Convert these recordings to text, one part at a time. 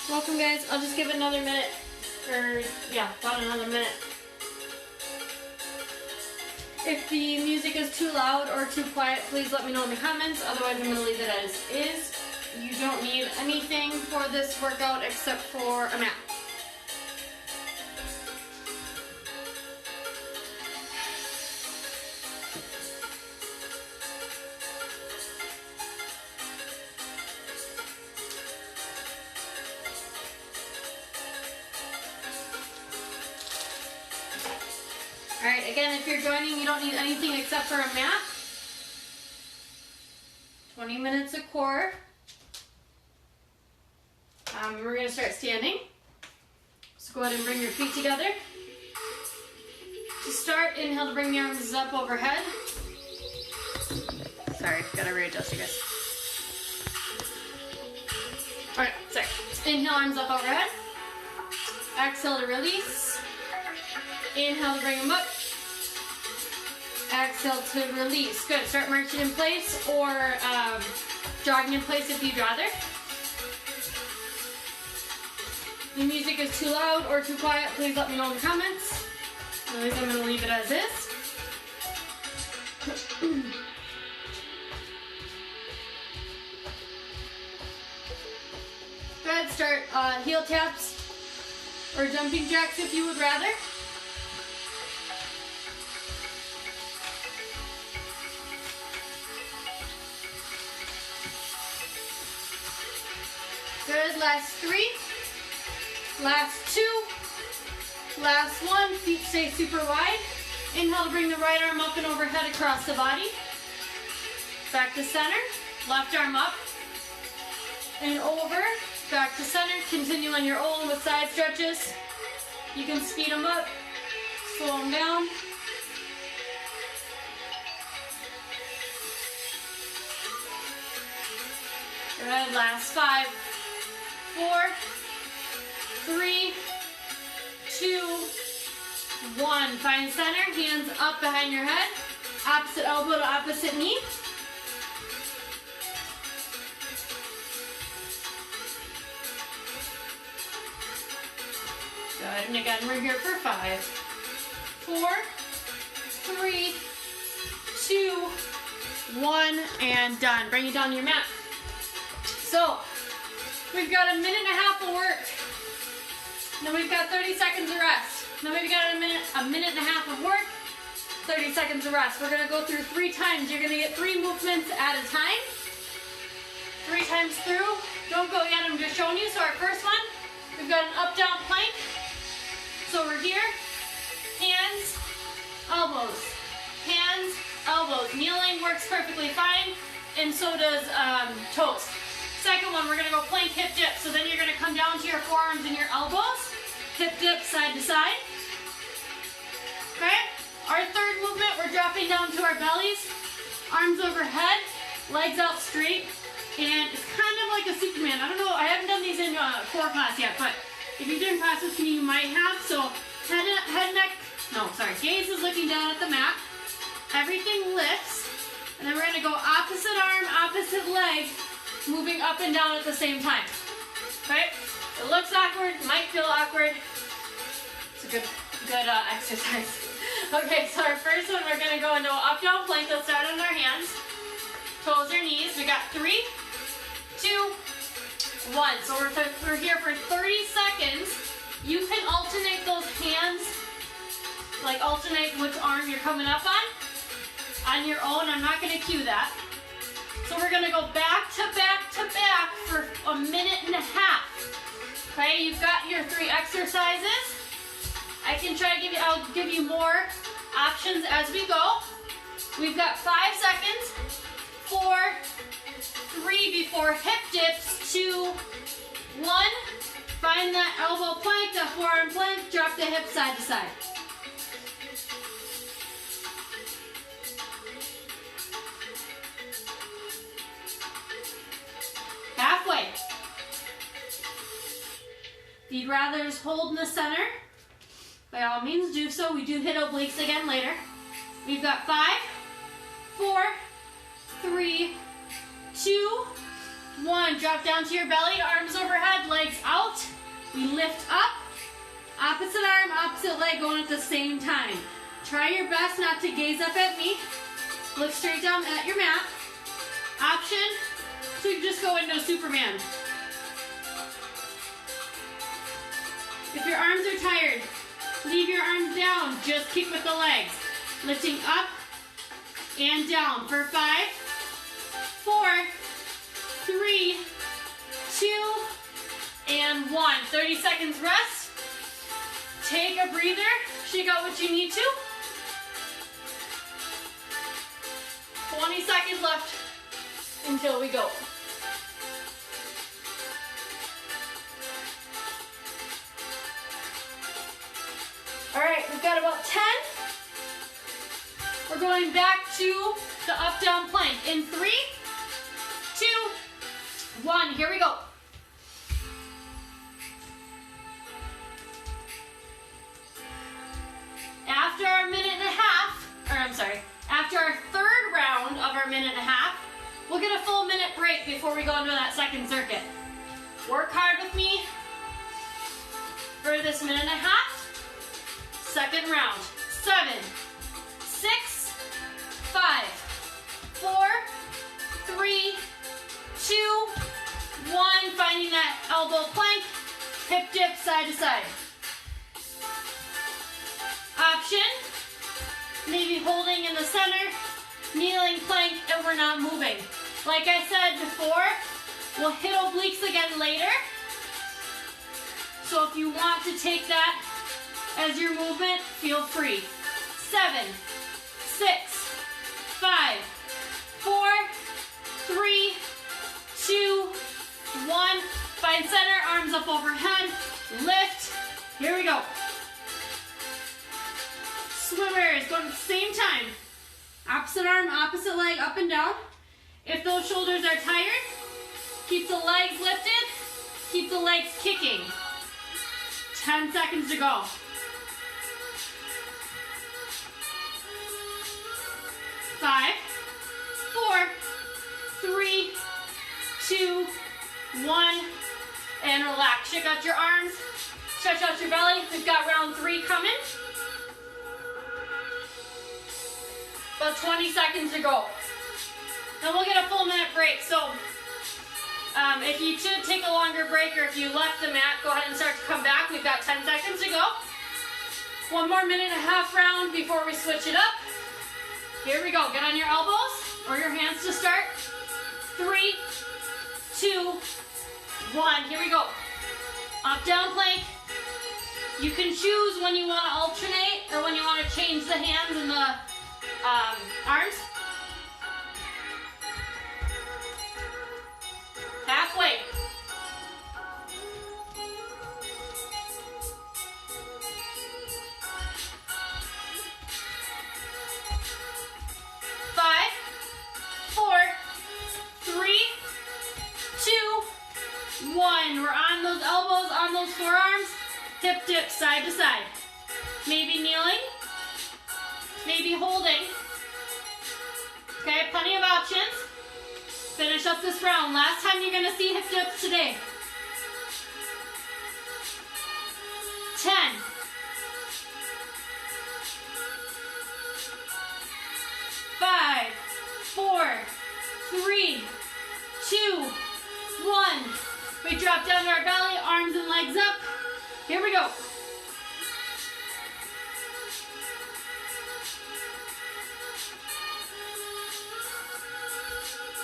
Welcome guys, I'll just give it another minute, or yeah, about another minute. If the music is too loud or too quiet, please let me know in the comments, otherwise I'm going to leave it as is. You don't need anything for this workout except for a mat. Alright, again, if you're joining, you don't need anything except for a mat. 20 minutes a core. We're going to start standing. So go ahead and bring your feet together. To start, inhale to bring the arms up overhead. Sorry, gotta readjust you guys. Alright, sorry. Inhale, arms up overhead. Exhale to release. Inhale to bring them up. Exhale to release. Good. Start marching in place or jogging in place if you'd rather. If the music is too loud or too quiet, please let me know in the comments. Otherwise, I'm going to leave it as is. Go ahead, start heel taps or jumping jacks if you would rather. Good, last 3, last 2, last 1, feet stay super wide. Inhale to bring the right arm up and overhead across the body. Back to center, left arm up and over, back to center. Continue on your own with side stretches. You can speed them up, slow them down. Good, last 5, 4, 3, 2, 1. Find center, hands up behind your head. Opposite elbow to opposite knee. Good, and again, we're here for 5, 4, 3, 2, 1, and done. Bring it down to your mat. So, we've got a minute and a half of work. Then we've got 30 seconds of rest. Then we've got a minute and a half of work, 30 seconds of rest. We're gonna go through 3 times. You're gonna get 3 movements at a time. 3 times through. Don't go yet, I'm just showing you. So our first one, we've got an up, down plank. So we're here, hands, elbows, hands, elbows. Kneeling works perfectly fine, and so does toes. Second one, we're going to go plank hip dip. So then you're going to come down to your forearms and your elbows. Hip dip side to side. Okay? Our third movement, we're dropping down to our bellies. Arms overhead, legs out straight. And it's kind of like a Superman. I don't know, I haven't done these in core class yet, but if you've done class with me, you might have. So gaze is looking down at the mat. Everything lifts. And then we're going to go opposite arm, opposite leg, moving up and down at the same time. Okay? It looks awkward, might feel awkward. It's a good exercise. Okay, so our first one, we're gonna go into an up down plank. Let's start on our hands. Toes or knees. We got 3, 2, 1. So we're here for 30 seconds. You can alternate those hands, like alternate which arm you're coming up on your own. I'm not gonna cue that. So we're gonna go back to back to back for a minute and a half. Okay, you've got your 3 exercises. I'll give you more options as we go. We've got 5 seconds, 4, 3 before hip dips, 2, 1. Find that elbow plank, that forearm plank, drop the hips side to side. Halfway. If you'd rather just hold in the center, by all means do so. We do hit obliques again later. We've got 5, 4, 3, 2, 1. time, drop down to your belly, arms overhead, legs out. We lift up, opposite arm, opposite leg going at the same time. Try your best not to gaze up at me. Look straight down at your mat. Option to just go into Superman. If your arms are tired, leave your arms down. Just keep with the legs. Lifting up and down for 5, 4, 3, 2, and 1. 30 seconds rest. Take a breather. Shake out what you need to. 20 seconds left until we go. All right, we've got about 10. We're going back to the up down plank in 3, 2, 1. Here we go. After our minute and a half, after our third round of our minute and a half, we'll get a full minute break before we go into that second circuit. Work hard with me for this minute and a half. Second round. 7, 6, 5, 4, 3, 2, 1. Finding that elbow plank, hip dip side to side. Option, maybe holding in the center, kneeling plank, and we're not moving. Like I said before, we'll hit obliques again later. So if you want to take that as your movement, feel free. 7, 6, 5, 4, 3, 2, 1. Find center, arms up overhead, lift. Here we go. Swimmers, go at the same time. Opposite arm, opposite leg, up and down. If those shoulders are tired, keep the legs lifted, keep the legs kicking. 10 seconds to go. 5, 4, 3, 2, 1, and relax. Shake out your arms, stretch out your belly. We've got round 3 coming. About 20 seconds to go. Then we'll get a full minute break. So if you should take a longer break or if you left the mat, go ahead and start to come back. We've got 10 seconds to go. One more minute and a half round before we switch it up. Here we go. Get on your elbows or your hands to start. 3, 2, 1. Here we go. Up, down plank. You can choose when you want to alternate or when you want to change the hands and the arms. Halfway. 5, 4, 3, 2, 1. We're on those elbows, on those forearms. Hip dip side to side. Maybe kneeling. Maybe holding. Okay, plenty of options. Finish up this round. Last time you're gonna see hip dips today. 10. 5, 4, 3, 2, 1. We drop down to our belly, arms and legs up. Here we go.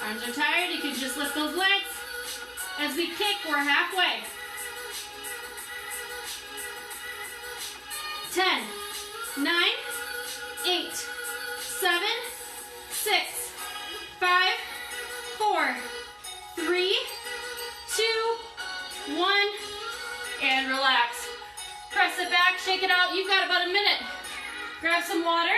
Arms are tired, you can just lift those legs. As we kick, we're halfway. 10, 9, 8, 7, 6, 5, 4, 3, 2, 1, and relax. Press it back, shake it out. You've got about a minute. Grab some water.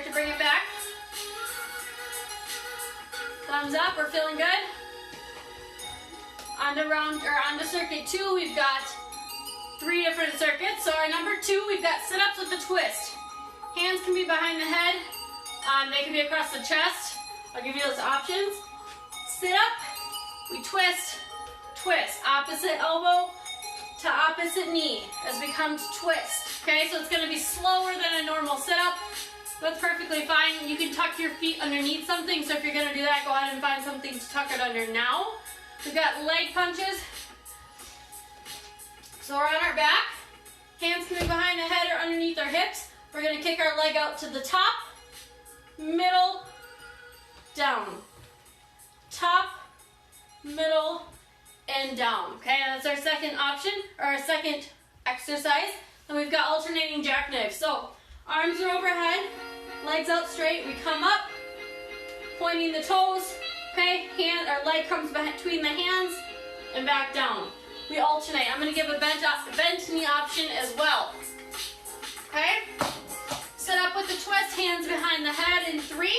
to bring it back. Thumbs up, we're feeling good. On to circuit 2, we've got 3 different circuits. So our number 2, we've got sit-ups with a twist. Hands can be behind the head. They can be across the chest. I'll give you those options. Sit up, we twist, twist. Opposite elbow to opposite knee as we come to twist. Okay, so it's going to be slower than a normal sit-up. That's perfectly fine. You can tuck your feet underneath something, so if you're going to do that, go ahead and find something to tuck it under now. We've got leg punches. So we're on our back. Hands can be behind the head or underneath our hips. We're going to kick our leg out to the top, middle, down. Top, middle, and down. Okay, that's our second option, or our second exercise. And we've got alternating jackknives. So arms are overhead, legs out straight. We come up, pointing the toes. Okay, our leg comes between the hands and back down. We alternate. I'm going to give a bent knee option as well. Okay, set up with the twist, hands behind the head in 3,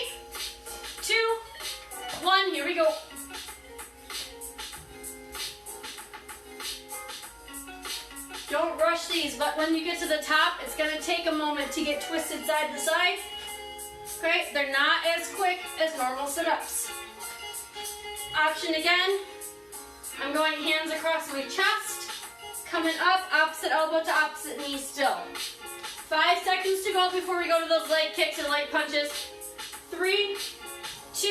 2, 1. Here we go. Don't rush these, but when you get to the top, it's going to take a moment to get twisted side to side. Okay, they're not as quick as normal sit-ups. Option again, I'm going hands across my chest, coming up, opposite elbow to opposite knee still. 5 seconds to go before we go to those leg kicks and leg punches. 3, 2,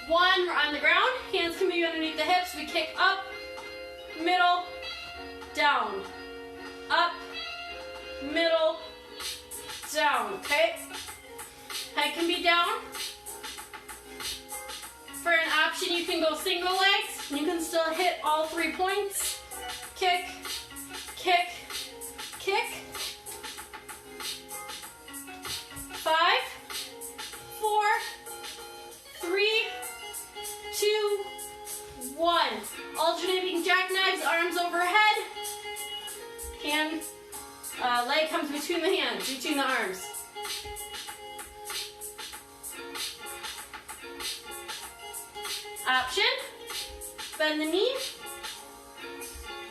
1, we're on the ground. Hands can be underneath the hips. We kick up, middle, down, up, middle, down, okay? Head can be down. For an option, you can go single legs. You can still hit all 3 points. Kick, kick, kick. 5, 4, 3, 2, 1. Alternating jackknives, arms overhead. Leg comes between the hands, between the arms. Option, bend the knee,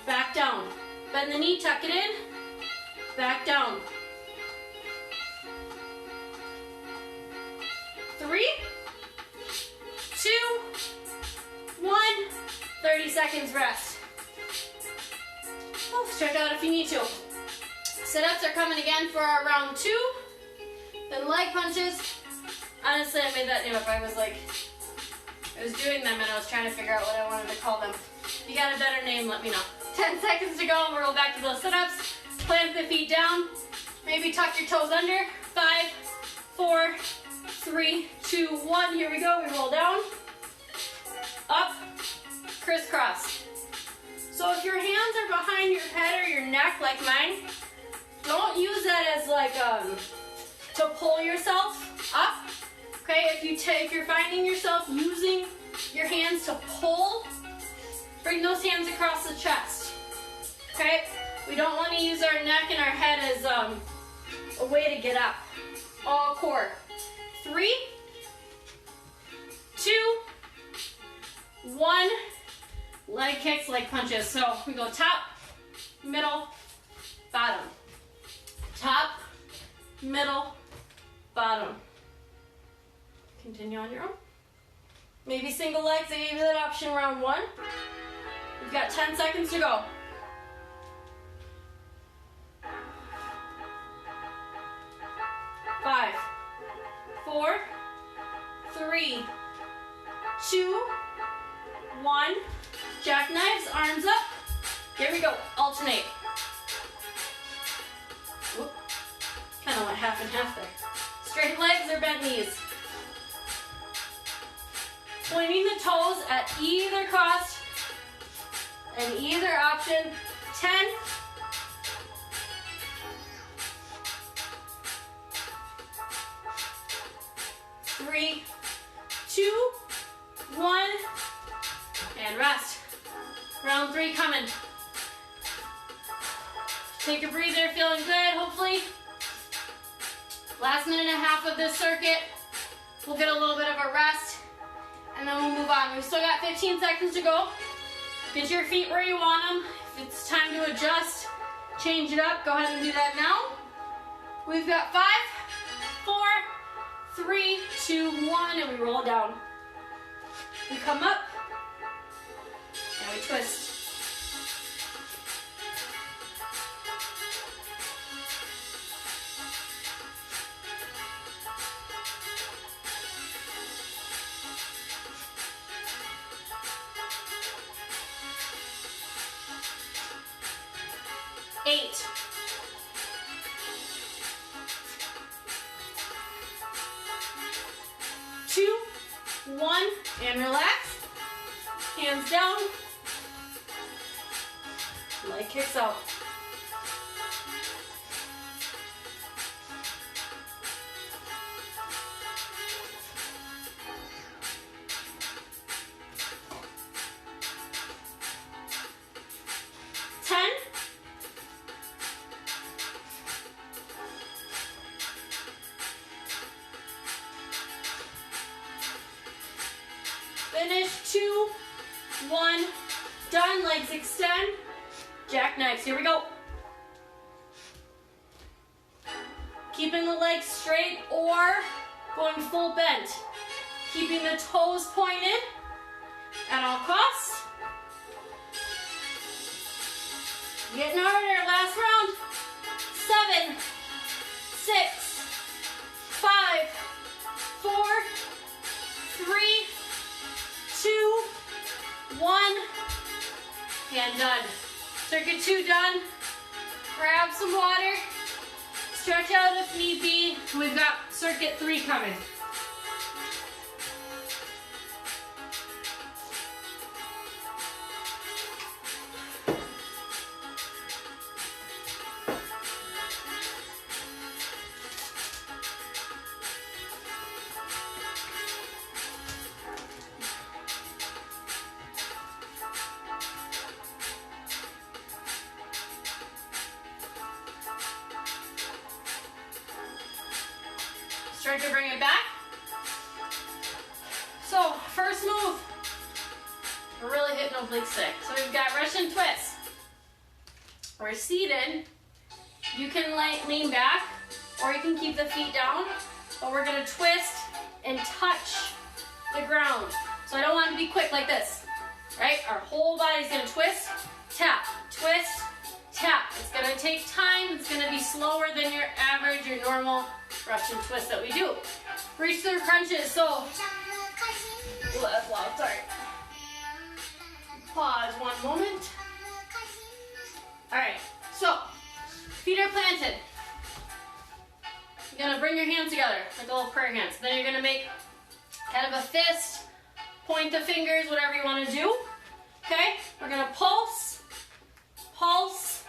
back down. Bend the knee, tuck it in, back down. 3, 2, 1, 30 seconds rest. Oh, stretch out if you need to. Sit-ups are coming again for our round 2. Then leg punches. Honestly, I made that name up. I was doing them and I was trying to figure out what I wanted to call them. If you got a better name, let me know. 10 seconds to go and we'll go back to those sit-ups. Plant the feet down. Maybe tuck your toes under. 5, 4, 3, 2, 1. Here we go. We roll down. Up. Crisscross. So if your hands are behind your head or your neck like mine, don't use that as to pull yourself up. Okay, if you're finding yourself using your hands to pull, bring those hands across the chest. Okay, we don't want to use our neck and our head as a way to get up. All core. 3, 2, 1. Leg kicks, leg punches. So we go top, middle, bottom. Top, middle, bottom. Continue on your own. Maybe single legs. I gave you that option round 1. We've got 10 seconds to go. 5, 4, 3, 2, 1. Jackknives, arms up. Here we go. Alternate. Whoop. Kind of went half and half there. Straight legs or bent knees. Pointing the toes at either cost and either option. 10. 3, 2, 1, and rest. Round 3 coming. Take a breather, feeling good, hopefully. Last minute and a half of this circuit. We'll get a little bit of a rest, and then we'll move on. We've still got 15 seconds to go. Get your feet where you want them. If it's time to adjust, change it up, go ahead and do that now. We've got 5, 4, 3, 2, 1, and we roll down. We come up, and we twist. And relax. Hands down. Leg kicks out. Finish, 2, 1, done, legs extend, jackknives, here we go. Keeping the legs straight or going full bent. Keeping the toes pointed at all costs. Getting harder, last round. 7, 6, 5, 4, 3, 2, 1, and done. Circuit 2 done. Grab some water. Stretch out if need be. We've got circuit 3 coming. Start to bring it back. So, first move, we're really hitting oblique stick. So we've got Russian twist. We're seated. You can lean back, or you can keep the feet down, but we're gonna twist and touch the ground. So I don't want it to be quick like this, right? Our whole body's gonna twist, tap, twist, tap. It's gonna take time. It's gonna be slower than your average, your normal Russian twist that we do. Reach through crunches. So, sorry. Pause 1 moment. All right. So, feet are planted. You're gonna bring your hands together like little prayer hands. Then you're gonna make kind of a fist. Point the fingers, whatever you want to do. Okay. We're gonna pulse, pulse,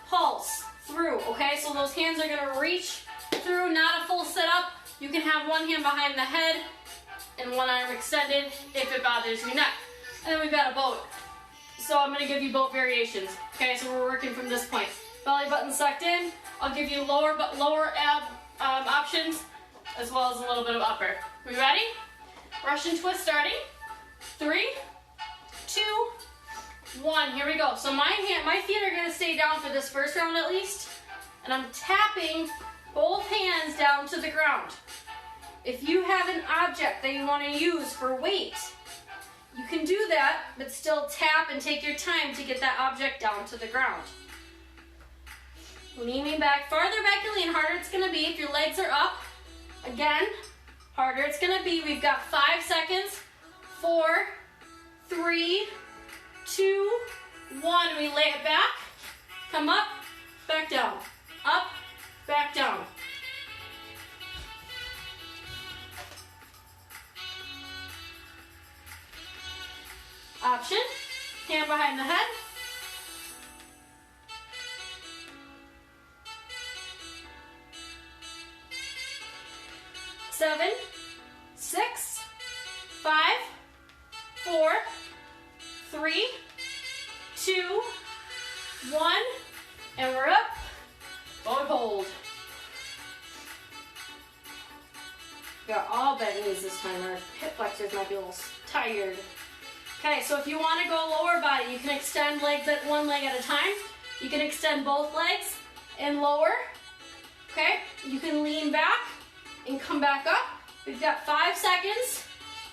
pulse through. Okay. So those hands are gonna reach through, not a full setup. You can have one hand behind the head and one arm extended if it bothers your neck. And then we've got a boat. So I'm going to give you boat variations. Okay, so we're working from this point. Belly button sucked in. I'll give you lower ab options as well as a little bit of upper. We ready? Russian twist starting. 3, 2, 1. Here we go. So my feet are going to stay down for this first round at least. And I'm tapping both hands down to the ground. If you have an object that you want to use for weight, you can do that, but still tap and take your time to get that object down to the ground. Leaning back, farther back you lean, harder it's going to be. If your legs are up, again, harder it's going to be. We've got 5 seconds. 4, 3, 2, 1. We lay it back, come up, back down, up, back down. Option, hand behind the head. Seven, 6, 5, 4, 3, 2, 1, and we're up. Forward hold. got all bent knees this time. Our hip flexors might be a little tired. Okay, so if you want to go lower body, you can extend legs at one leg at a time. You can extend both legs and lower. Okay, you can lean back and come back up. We've got 5 seconds,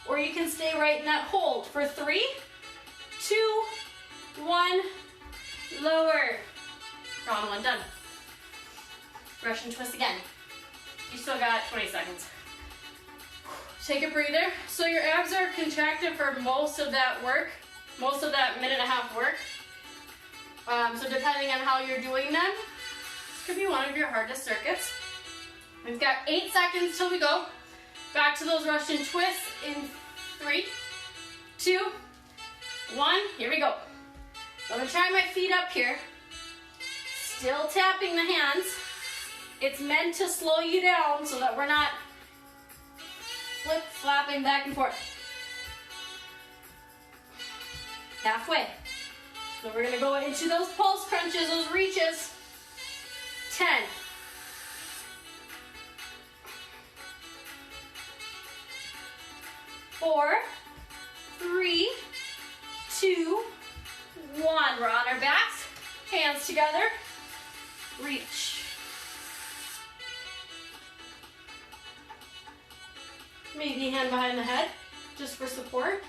or you can stay right in that hold for 3, 2, 1, lower. Round 1 done. Russian twist again. You still got 20 seconds. Take a breather. So your abs are contracted for most of that work, most of that minute and a half work. So depending on how you're doing them, this could be one of your hardest circuits. We've got 8 seconds till we go. Back to those Russian twists in 3, 2, 1. Here we go. So I'm gonna try my feet up here. Still tapping the hands. It's meant to slow you down so that we're not flip-flopping back and forth. Halfway. So we're gonna go into those pulse crunches, those reaches. 10. 4, 3, 2, 1. We're on our backs, hands together, reach. Maybe hand behind the head, just for support.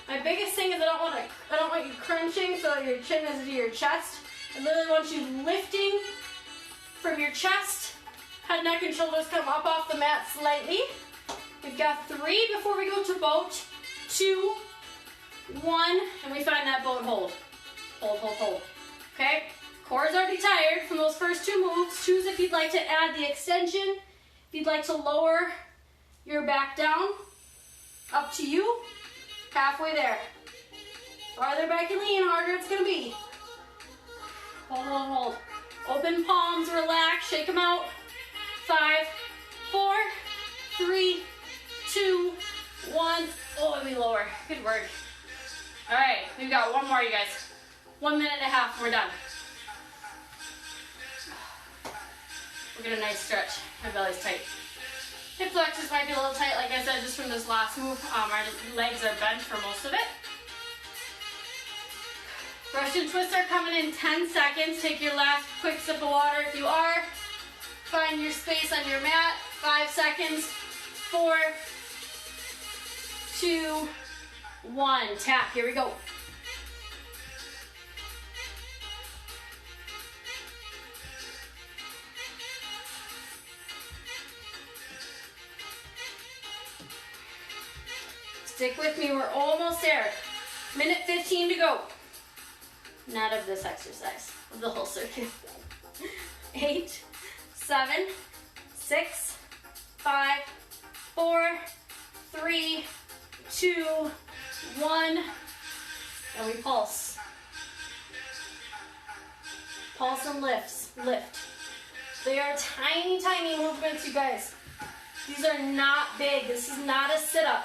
My biggest thing is I don't want you crunching so that your chin is to your chest. I literally want you lifting from your chest. Head, neck, and shoulders come up off the mat slightly. We've got 3 before we go to boat. 2, 1, and we find that boat hold. Hold, hold, hold. Okay? Core's already tired from those first 2 moves. Choose if you'd like to add the extension. If you'd like to lower your back down. Up to you. Halfway there. Farther back you lean, harder it's gonna be. Hold, hold, hold. Open palms, relax, shake them out. 5, 4, 3, 2, 1. Oh, and we lower. Good work. All right, we've got 1 more, you guys. 1 minute and a half, we're done. We'll get a nice stretch. My belly's tight. Hip flexors might be a little tight, like I said, just from this last move. Our legs are bent for most of it. Russian twists are coming in 10 seconds. Take your last quick sip of water if you are. Find your space on your mat. 5 seconds. 4, 2, 1. Tap. Here we go. Stick with me. We're almost there. Minute 15 to go. Not of this exercise, of the whole circuit. 8, 7, 6, 5, 4, 3, 2, 1, and we pulse. Pulse and lifts, lift. They are tiny, tiny movements, you guys. These are not big. This is not a sit-up.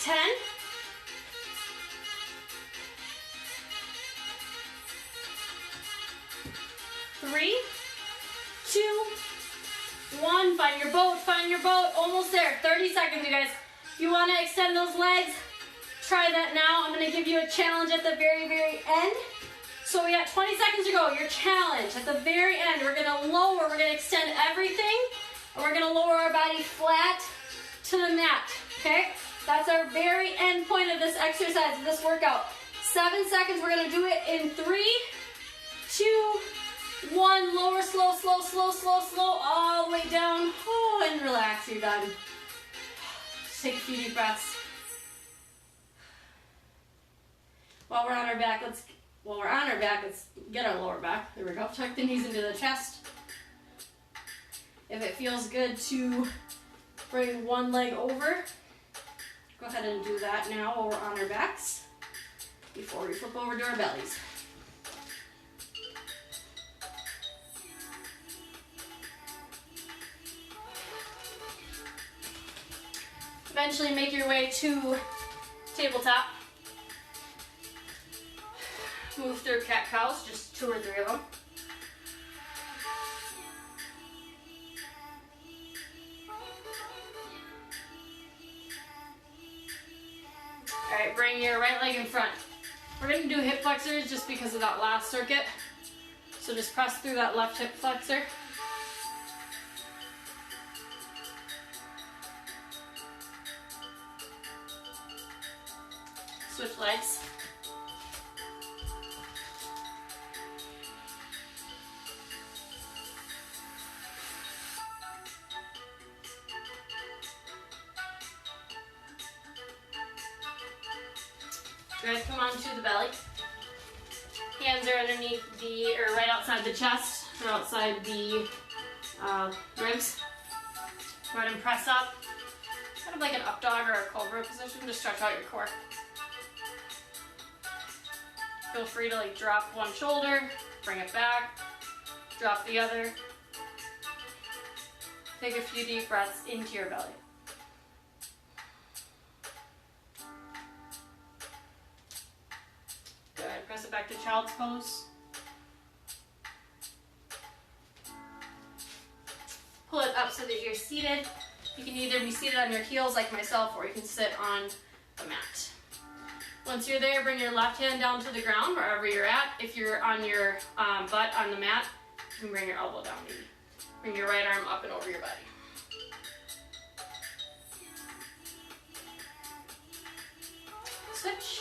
10, 3, 2, 1. Find your boat, find your boat. Almost there. 30 seconds, you guys. If you want to extend those legs, try that now. I'm going to give you a challenge at the very, very end. So we got 20 seconds to go. Your challenge at the very end. We're going to lower, we're going to extend everything, and we're going to lower our body flat to the mat. Okay? That's our very end point of this exercise, of this workout. 7 seconds, we're gonna do it in 3, 2, 1. Lower, slow, slow, slow, slow, slow, all the way down. Oh, and relax, you're done. Just take a few deep breaths. While we're on our back, let's get our lower back. There we go. Tuck the knees into the chest. If it feels good to bring one leg over, go ahead and do that now while we're on our backs before we flip over to our bellies. Eventually make your way to tabletop. move through cat-cows, just 2 or 3 of them. Alright, bring your right leg in front. We're going to do hip flexors just because of that last circuit. So just press through that left hip flexor. Switch legs. Good, come on to the belly. Hands are underneath or right outside the chest, or outside the ribs. Go ahead and press up. Kind of like an up dog or a cobra position to stretch out your core. Feel free to like drop one shoulder, bring it back, drop the other. Take a few deep breaths into your belly. Good, press it back to child's pose. Pull it up so that you're seated. You can either be seated on your heels like myself, or you can sit on the mat. Once you're there, bring your left hand down to the ground wherever you're at. If you're on your butt on the mat, you can bring your elbow down maybe. Bring your right arm up and over your body. Switch.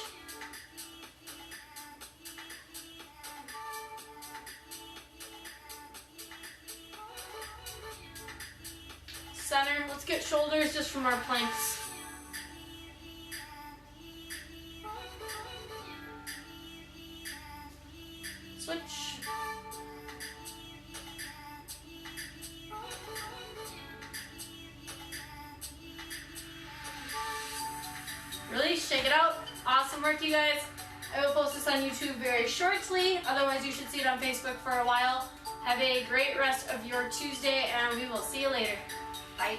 Center. Let's get shoulders just from our planks. Switch. Release, shake it out. Awesome work, you guys. I will post this on YouTube very shortly. Otherwise, you should see it on Facebook for a while. Have a great rest of your Tuesday, and we will see you later. Bye.